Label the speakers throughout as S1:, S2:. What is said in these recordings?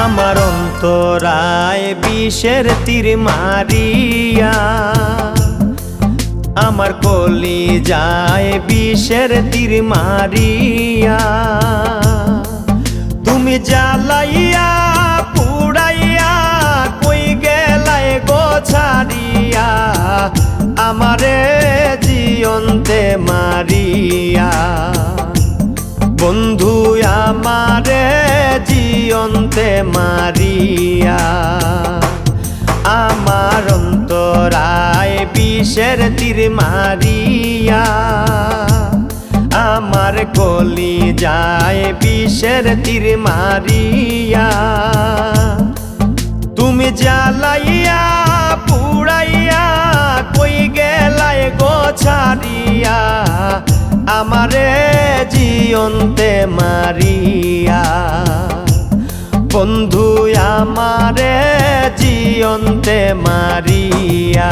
S1: আমার অন্তরায় বিষের তীর মারিয়া, আমার কলিজায় বিষের তীর মারিয়া, তুমি জ্বালাইয়া পুড়াইয়া কই গেলাই গো ছাড়িয়া, আমারে জিয়ন্তে মারিয়া। বন্ধু আমারে জিয়ন্তে মারিয়া, আমার অন্তরায় বিষের তীর মারিয়া, আমার কলিজায় বিষের তীর মারিয়া, তুমি জ্বালাইয়া পুড়াইয়া কই গেলাই গো ছাড়িয়া, আমারে জিয়ন্তে মারিয়া। বন্ধু আমারে জিয়ন্তে মারিয়া।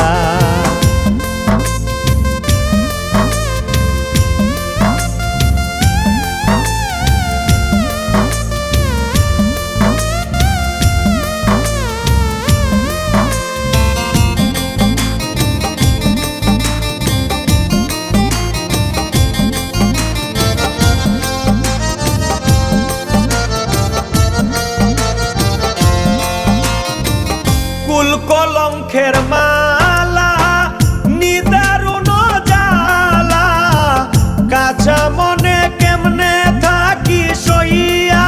S1: কুল কলঙ্কের মালা নিদারুণ জ্বালা, কাঁচা মনে কেমনে থাকি সইয়া,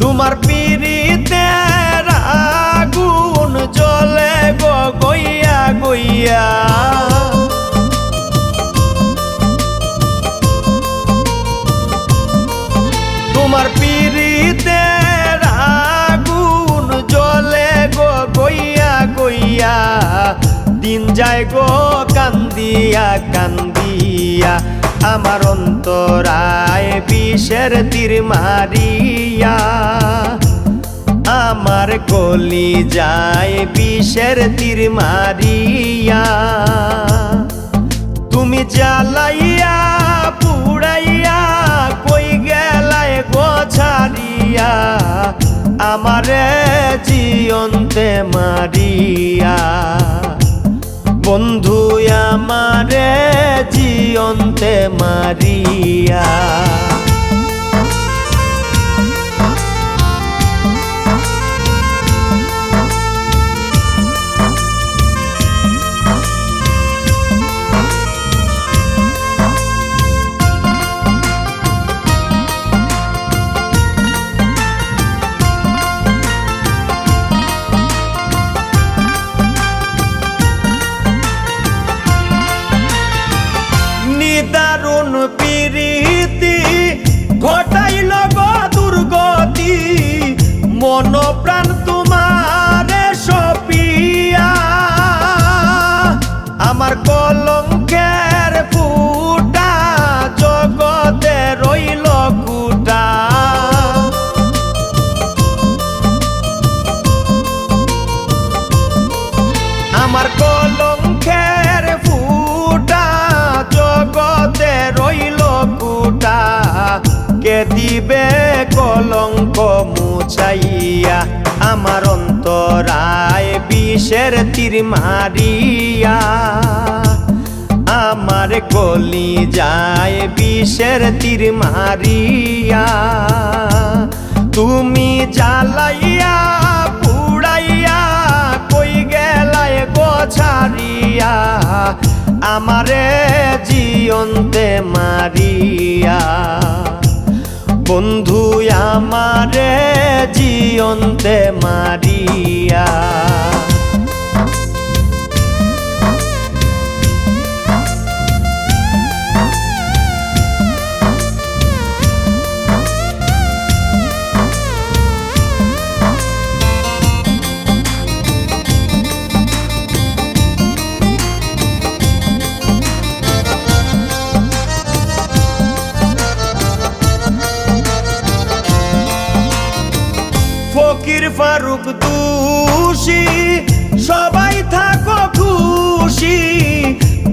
S1: তোমার পিরিতের আগুন জ্বলে গো গইয়া গইয়া, তোমার পিরিতের আগুন জ্বলে গো গইয়া গইয়া, দিন যায় গো কান্দিয়া কান্দিয়া, আমার অন্তরায় বিষের তীর মারিয়া, আমার কলিজায় বিষের তীর মারিয়া, তুমি জ্বালাইয়া পুড়াইয়া কই গেলাই গো ছাড়িয়া, আমারে জিয়ন্তে মারিয়া। বন্ধু আমারে জিয়ন্তে মারিয়া। দারুণ প্রীতি ঘটাইল গো দুর্গতি, মন প্রাণ তোমারে সপিয়া, আমার কলঙ্কের ফুটা জগতে রইল কুটা, আমার কলঙ্কের ফুটা জগতে রইল কুটা, কে দিবে কলঙ্ক মুছাইয়া, আমার অন্তরায় বিষের তীর মারিয়া, আমার কলিজায় বিষের তীর মারিয়া, তুমি জ্বালাইয়া পুড়াইয়া কই গেলাই গো ছাড়িয়া, আমারে জিয়ন্তে মারিয়া। বন্ধু আমারে জিয়ন্তে মারিয়া। ফকির ফারুক দোষী সবাই থাকো খুশি,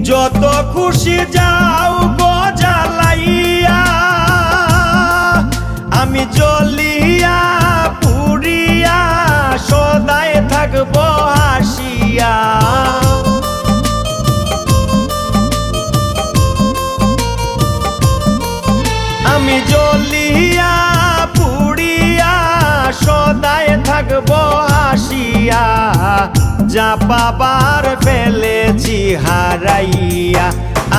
S1: যত খুশি যাও গো জ্বালাইয়া, আমি জ্বলিয়া আমি জ্বলিয়া পুড়িয়া সদায় থাকবো হাসিয়া, যা পাবার ফেলেছি হারাইয়া,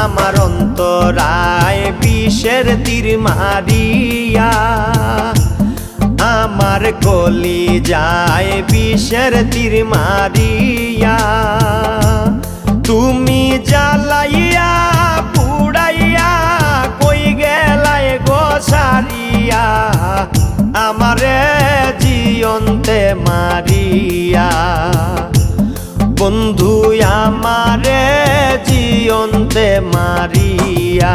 S1: আমার অন্তরায় বিষের তীর মারিয়া, আমার কলিজায় বিষের তীর মারিয়া। তুমি জ্বালাইয়া পুড়াইয়া কই গেলায় গো সারিয়া, আমারে জিয়ন্তে মারিয়া, বন্ধু আমারে জিয়ন্তে মারিয়া।